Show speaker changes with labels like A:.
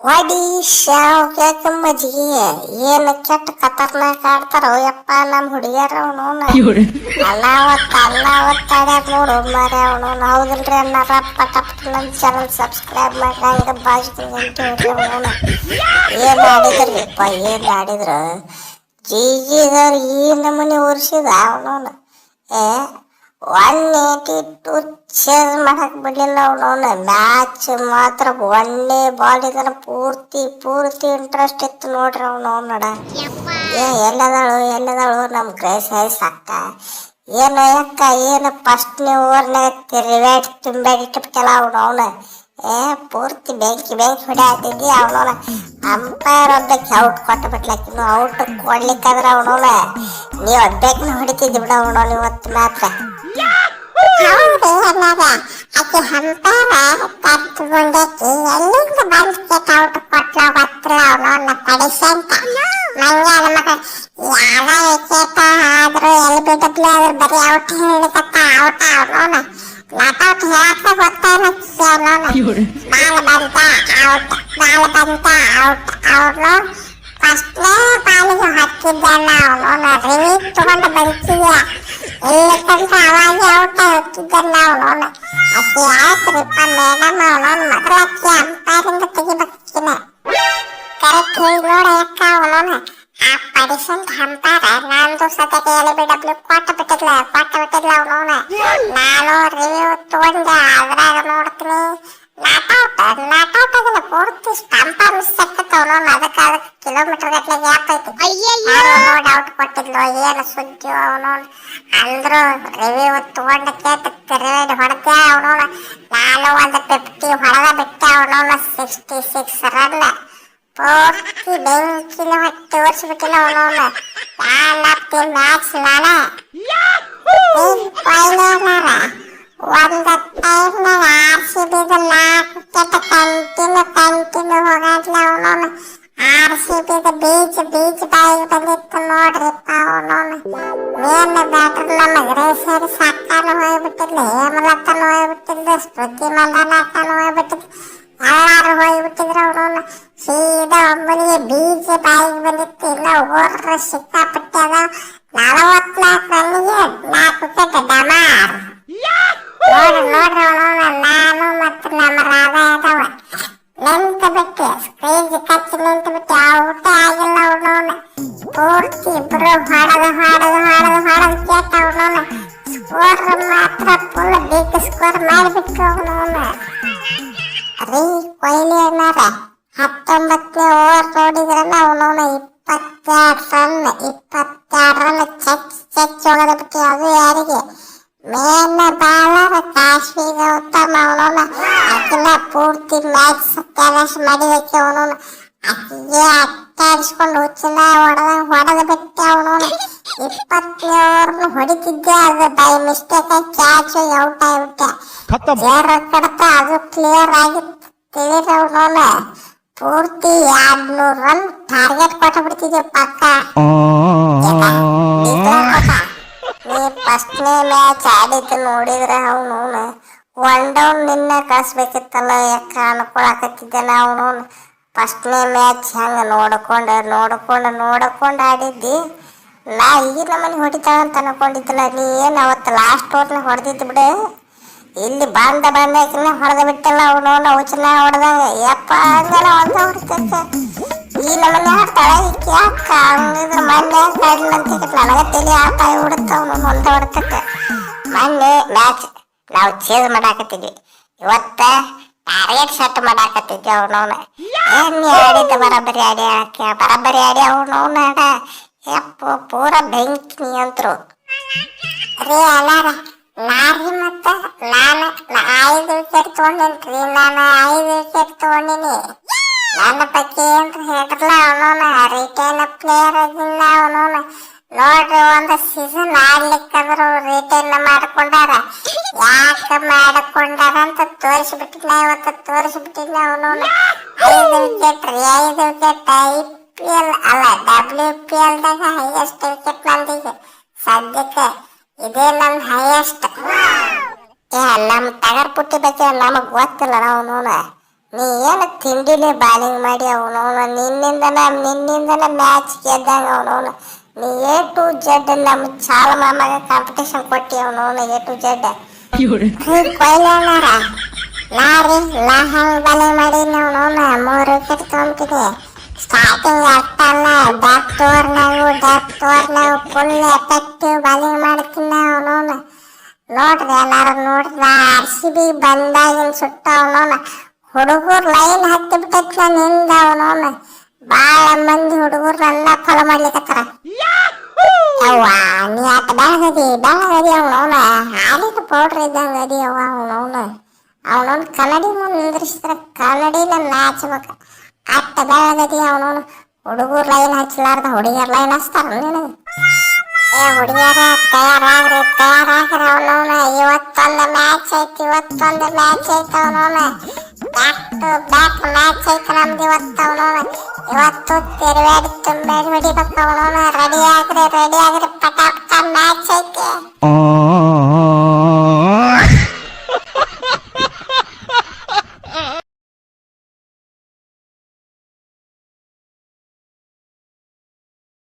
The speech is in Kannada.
A: ವಡಿ ಶಾವ್ಗ್ಯಾಕ ಮಜ್ಜಿಗೆ ಏನ್ ಕೆಟ್ಟ ಖತರ್ನಾಕ್ ಆಡ್ತಾರೋ ಯಪ್ಪ ನಮ್ ಹುಡುಗಿಯರ ಅವನವನ ಅಲ್ಲಾವತ್ತ ಆಡ್ಯಾರ ನೋಡು ಮಾರ್ರೆ ಅವನವನ ಹೌದಿಲ್ರಿ ಅನ್ನಾರ ಪಟ ನಮ್ ಚಾನಲ್ ಸಬ್ಸ್ಕ್ರೈಬ್ ಮಾಡ್ರಿ ಹಂಗ ಬಾಜು ಗಂಟೆ ಹೊಡ್ರಿ ಅವನವನ ಏನ್ ಆಡಿದ್ರಿಪ್ಪ ಏನ್ ಆಡಿದ್ರು ಜೀಜಿದವ್ರು ಈ ನಮೂನಿ ಉರ್ಸಿದ ಅವನವನ ಏ 182 ಚೇಸ್ ಮಾಡಕ್ ಬಿಡ್ಲಿಲ್ಲ ಅವನವನ ಮ್ಯಾಚ್ ಮಾತ್ರ ಒಳ್ಳೆ ಬಾಲ್ ಇದನ್ನ ಪೂರ್ತಿ ಇಂಟ್ರೆಸ್ಟ್ ಇತ್ತು ನೋಡ್ರಿ ಅವನವನಡ ಎಲ್ಲದಾಳು ನಮ್ ಗ್ರೇಸ್ ಹೈಸ್ ಅಕ್ಕ ಏನು ಅಕ್ಕ ಏನು ಫಸ್ಟ್ನೇ ಓವರ್ನಾಗ ತಿರುಗಾಡಿ ತುಂಬಿಟ್ಟಿಬಿಟ್ಟಲ್ಲ ಅವನವನ ಪೂರ್ತಿ ಬೆಂಕಿ ಹೊಡೆಯಾತಿದ್ದಿ ಅವನವನ ಅಂಪೈರ್ ಒಬ್ಬಕ್ಕೆ ಔಟ್ ಕೊಟ್ಟು ಬಿಟ್ಲಾಕಿನ್ನು ಔಟ್ ಕೊಡ್ಲಿಕ್ಕಾದ್ರೆ ಅವನವನ ನೀವು ಒಬ್ಬಾಕಿನ ಹೊಡಿತಿದ್ದಿ ಬಿಡ ಅವನವನ ಇವತ್ತು ಮಾತ್ರ
B: ಹೌದು ಅನ್ನಾಗ ಆಕೆ ಹಂಪಾರ ಕತ್ಕೊಂಡಾಕಿ ಎಲ್ಲಿಂದ ಬಂದು ಕೆಟ್ಟ ಔಟ್ ಕೊಟ್ಲ ಗೊತ್ತಿರ ಅವನವನ್ನ ಪಡಿಸಿ ಅಂತ ಮಂಗ್ಯಾನ ಮಗ ಯಾವ ವಿಕೆಟ್ ಆದ್ರೂ ಎಲ್ಲಿ ಬಿಡಬ್ಲಿ ಆದ್ರೂ ಬರೀ ಔಟ್ ಹಿಡಿದತ್ತ ಔಟ್ ಅವನವನ ಲಾಟೌಟ್ ಹೇಳಕ್ಕ ಗೊತ್ತಾಗತ್ತೆ ಅವನವನ ಬಾಲ್ ಬಂತ ಔಟ್ ಅವನು ಫಸ್ಟ್ನೇ ಬಾಲಿಗೆ ಹತ್ತಿದ್ದಣ್ಣ ಅವನವನ ರಿವಿ ತಗೊಂಡು ಬಂತಿದ್ಯ ಇಲ್ಲಕ್ಕಂತ ಅವಾಗ ಔಟ್ ಹೋಗ್ತಿದ್ದಣ್ಣ ಅವನವನ ಅಕ್ಕಿ ಆಯ್ತ್ರಿಪ್ಪ ಮೇಡಮ್ ಅವನವನ ಮೊದಲು ಅಕ್ಕಿ ಅಂಪೈರಿಂದ ತೆಗಿಬೇಕಿನ ಕರೆಕ್ಟ್ ಹೇಳಿ ನೋಡ ಅಕ್ಕ ಅವನವನ ಆ ಪಡಿಸಂತ ಅಂಪಾರ ನಂದು ಸದ್ಯಕ್ಕೆ ಎಲ್ಲಿ ಬಿಡಬ್ಲು ಕೊಟ್ಟ ಬಿಟ್ಟಿದ್ಲ ಅವನವನ ನಾನು ರಿವ್ಯೂ ತಗೊಂಡೆ ಅದ್ರಾಗ ನೋಡ್ತೀನಿ ನಾಟೌಟ್ ಅದನ್ನ ಪೂರ್ತಿ ಸ್ಟಂಪ ಮಿಸ್ ಆಗ್ತೈತೆ ಅವನವನ ಅದಕ್ಕೆ ಕಿಲೋಮೀಟರ್ ಗಟ್ಟಲೆ ಗ್ಯಾಪ್ ಐತಿ ನೋಡಿ ಔಟ್ ಕೊಟ್ಟಿದ್ಲು ಏನು ಸುದ್ದಿ ಅವನವನ ಅಂದ್ರು ರಿವ್ಯೂ ತಗೊಂಡ ಕೇಟ ತಿರುಗಾಡಿ ಹೊಡೆದೆ ಅವನವನ ನಾನು ಒಂದು 50 ಹೊಡೆದ ಬಿಟ್ಟೆ ಅವನವನ 66 ರನ್ ಪೂರ್ತಿ ಬೆಂಕಿನ ಹೊಟ್ಟೆ ಓಡಿಸ್ಬಿಟ್ಟಿಲ್ಲ ಅವನವನ ಮ್ಯಾನ್ ಆಫ್ ದಿ ಮ್ಯಾಚ್ ನಾನೇ ಒಂದು ಟೈಮ್ನಾಗ RCB ನಾಲ್ಕು ಕೆಟ್ಟ ಕಂಟಿನ್ಯೂ ಹೋಗಂಟ್ಲ ಅವನವನ RCB ಬೀಚ್ ಬಾಯಿಗೆ ಬಂದಿತ್ತು ನೋಡ್ರಿಪ್ಪ ಅವನವನ ಮೇನ್ ಬ್ಯಾಟರ್ ನಮ್ಮ ಗ್ರೇಸರಿ ಸಕ್ಕಾನು ಹೋಗ್ಬಿಟ್ಟಿದ್ಲು ಹೇಮಲತನು ಹೋಗ್ಬಿಟ್ಟಿದ್ಲು ಸ್ಮೃತಿ ಮಂಡನಾಥನು ಹೋಗ್ಬಿಟ್ಟಿದ್ಲು ಎಲ್ಲಾರು ಹೋಗ್ಬಿಟ್ಟಿದ್ರು ಅವನವನ ಸೀದಾ ಒಬ್ಬನಿಗೆ ಬೀಚ್ ಬಾಯಿಗೆ ಬಂದಿತ್ತು ಇಲ್ಲ ಓರ್ರ ಸಿಕ್ಕಾಪಟ್ಟೆ ಅದ 44 ರನ್ನಿಗೆ 4 ವಿಕೆಟ್ ಡಮಾರ್ ನೋಡ್ರಿ ಅವನವನ ನಾನು ಮತ್ತು ನಮ್ಮ ರಾಧಾ ಯಾದವ ನಿಂತು ಬಿಟ್ಟೆ ಸ್ಕ್ರೀಜ್ ಕಚ್ಚಿ ನಿಂತು ಬಿಟ್ಟೆ ಔಟ ಆಗಿಲ್ಲ ಅವನವನ ಪೂರ್ತಿ ಇಬ್ರು ಹೊಡೆದು ಕೇಟ ಅವನವನ ಸ್ಕೋರ್ ಮಾತ್ರ ಫುಲ್ ಬಿಗ್ ಸ್ಕೋರ್ ಮಾಡಿಬಿಟ್ರು ಅವನವನ ರೀ ಕೊಹ್ಲಿ ಅಣ್ಣಾರ 19ನೇ ಓವರ್ ನೋಡಿದ್ರಲ್ಲ ಅವನವನ 22 ರನ್ ಚೆಚ್ ಹೋಗದ ಬಿಟ್ಟು ಅದು ಯಾರಿಗೆ ಮೇನ್ ಬಾಲರ್ ಕಾಶ್ವಿ ಗೌತಮ್ ಅವನವನ ಆಕಿನ ಪೂರ್ತಿ ಮ್ಯಾಚ್ ಸತ್ಯಾನಾಶ ಮಾಡಿದಕ್ಕೆ ಅವನವನ ಆಕಿಗೆ ಅಟ್ಟಾಡಿಸ್ಕೊಂಡು ಹುಚ್ಚಿನ ಹೊಡೆದ ಬಿಟ್ಟೆ ಅವನವನ 20ನೇ ಓವರ್ನು ಹೊಡಿತಿದ್ದೆ ಅದು ಬೈ ಮಿಸ್ಟೇಕ್ ಕ್ಯಾಚ್ ಔಟ್ ಆಗಿಬಿಟ್ಟೆ ಜೇರ್ ಕಡತ ಅದು ಕ್ಲಿಯರ್ ಆಗಿ ತಿಳಿದ ಅವನವನ ಪೂರ್ತಿ 200 ರನ್ ಟಾರ್ಗೆಟ್ ಕೊಟ್ಟು ಬಿಡ್ತಿದ್ದೆ ಪಕ್ಕ ನೀ ಫಸ್ಟ್ನೇ ಮ್ಯಾಚ್ ಆಡಿದ್ದು ನೋಡಿದ್ರೆ ಅವನವನ 1 ಡೌನ್ ನಿನ್ನ ಕಳಿಸ್ಬೇಕಿತ್ತಲ್ಲ ಯಾಕ ಅನ್ಕೊಳಕತ್ತಿದ್ದೆ ಅವನವನ ಫಸ್ಟ್ನೇ ಮ್ಯಾಚ್ ಹೆಂಗ ನೋಡ್ಕೊಂಡು ಆಡಿದ್ದಿ ನಾ ಈ ನಮ್ಮನೆ ಹೊಡಿತಾಳ ಅಂತ ಅನ್ಕೊಂಡಿದ್ದಿಲ್ಲ ನೀ ಏನು ಅವತ್ತು ಲಾಸ್ಟ್ ಓವರ್ನ ಹೊಡೆದಿದ್ದು ಬಿಡು ಇಲ್ಲಿ ಬಂದಾಕಿನ ಹೊಡೆದ ಬಿಟ್ಟಲ್ಲ ಅವನವನ ಉಚನ ಹೊಡೆದಂಗ ಯಪ್ಪ ಹಂಗೆಲ್ಲ ಹೊಡೆದ ಈ ನಮ್ಮನೆ ಆಡ್ತಾಳೆ ಈಕೆ ಯಾಕ ಹಂಗಿದ್ರೆ ಮೊನ್ನೆ ಕಡ್ಲಂತ ನನಗೆ ತಲೆ ಆಟ ಬಿಡುತ್ತ ಅವನು ಹೊಡೆದಕ್ಕೆ ಮೊನ್ನೆ ಮ್ಯಾಚ್ ನಾವು ಚೇಸ್ ಮಾಡಾಕತ್ತಿದ್ವಿ ಇವತ್ತ ಟಾರ್ಗೆಟ್ ಸೆಟ್ ಮಾಡಾಕತ್ತಿದ್ವಿ ಅವನವನ ನೀ ಆಡಿದ್ದ ಬರಬ್ಬರಿ ಆಡಿ ಅವನವನ ಆಡ ಯಪ್ಪ ಪೂರ ಬೆಂಕಿ ನಿಯಂತ್ರು ರೀ ಅಲ್ಲಾರ ನಾರಿ ಮತ್ತ ನಾನು 5 ವಿಕೆಟ್ ತಗೊಂಡೇನ್ರಿ ನಾನು 5 ವಿಕೆಟ್ ತಗೊಂಡಿನಿ ನನ್ನ ಬಗ್ಗೆ ಏನ್ರಿ ಹೇಳ್ರಲ್ಲ ಅವನವನ ರಿಟೈನ್ ಪ್ಲೇಯರ್ ಆಗಿಲ್ಲ ಅವನವನ ನೋಡ್ರಿ ಒಂದು ಸೀಸನ್ ಆಡ್ಲಿಕ್ಕಂದ್ರು ರಿಟೈನ್ ಮಾಡ್ಕೊಂಡಾರ ಯಾಕೆ ಮಾಡ್ಕೊಂಡಾರ ಅಂತ ತೋರಿಸ್ಬಿಟ್ಟಿಲ್ಲ ಅವನವನ 5 ವಿಕೆಟ್ ರೀ 5 ವಿಕೆಟ್ IPL ಅಲ್ಲ WPL ದಾಗ ಹೈಯೆಸ್ಟ್ ವಿಕೆಟ್ ನಂದಿಗೆ ಸದ್ಯಕ್ಕೆ ಇದೇ ನನ್ನ ಹೈಯೆಸ್ಟ್ ನಮ್ಮ ಟಗರ್ ಪುಟ್ಟಿ ಬಗ್ಗೆ ನಮಗ್ ಗೊತ್ತಿಲ್ಲ ಅವನವನ ನೀ ಏನು ತಿಂಡಿಲಿ ಬಾಲಿಂಗ್ ಮಾಡಿ ಅವನವನು ನಿನ್ನಿಂದನ ಮ್ಯಾಚ್ ಗೆದ್ದಂಗ ಅವನವನು. ನೀ A to Z ನಮ್ಮ ಚಾಲ ಮಾಮಾಗ ಕಾಂಪಿಟೇಷನ್ ಕೊಟ್ಟಿ ಅವನವನು A to Z.
A: ಕೊಯ್ಲಣ್ಣಾರ ಲಾರಿ ಲಾ ಹಂಗ್ ಬಾಲಿಂಗ್ ಮಾಡಿ ಅವನವನ 3 ವಿಕೆಟ್ ತೊಗೊಂತೀನಿ. ಸ್ಟಾರ್ಟಿಂಗ್ ಅಷ್ಟಲ್ಲ ಡಾಕ್ ತೋರ್ನಾಗು ಫುಲ್ ಎಫೆಕ್ಟಿವ್ ಬಾಲಿಂಗ್ ಮಾಡ್ತೀನಿ ಅವನವನ. ನೋಡ್ರಿ ಎಲ್ಲಾರು ನೋಡ್ರಿ, RCB ಬಂದಾಗಿನ ಸುಟ್ಟ ಅವನವನ. ಹುಡುಗರು ಲೈನ್ ಹತ್ತಿ ಬಿಟ್ಟೈತಿ ನಿಂದ ಅವನವನ. ಬಾಳ ಮಂದಿ ಹುಡುಗರು ನನ್ನ ಫಾಲೋ ಮಾಡ್ಲಿಕತ್ತಾರ. ಅವ್ವ ನೀ ಆಟ ಬೆಳಗದಿ ಅವನವನ. ಹಾಲಿನ ಪೌಡ್ರ್ ಇದ್ದಂಗ ಅದಿ ಅವ್ವ ಅವನವನ ಕನ್ನಡಿ ಮುಂದೆ ನಿಂದ್ರಿಸಿದ್ರ ಕನ್ನಡಿನ ನಾಚ್ಬೇಕ. ಅಟ್ಟ ಬೆಳಗದಿ ಅವನವನು. ಹುಡುಗರು ಲೈನ್ ಹಚ್ಚಲಾರ್ದ ಹುಡುಗಿಯರ್ ಲೈನ್ ಹಚ್ತಾರ ನೀನು. ಹುಡುಗಿಯರ ತಯಾರಾಗ್ರಿ ಅವನವನ. ಇವತ್ತೊಂದು ಮ್ಯಾಚ್ ಐತಿ ಅವನವನ. ಬ್ಯಾಕ್ ಟು ಬ್ಯಾಕ್ ಮ್ಯಾಚ್ ಐತಿ ನಮ್ದು ಇವತ್ತು ಅವನವನ. ಇವತ್ತು ತಿರುವೇಡಿ ತುಂಬೇಡಿ ಹೊಡಿಬೇಕು ಅವನವನ. ರೆಡಿ ಆಗ್ರಿ ಪಟಾಪಟ ಮ್ಯಾಚ್ ಐತಿ.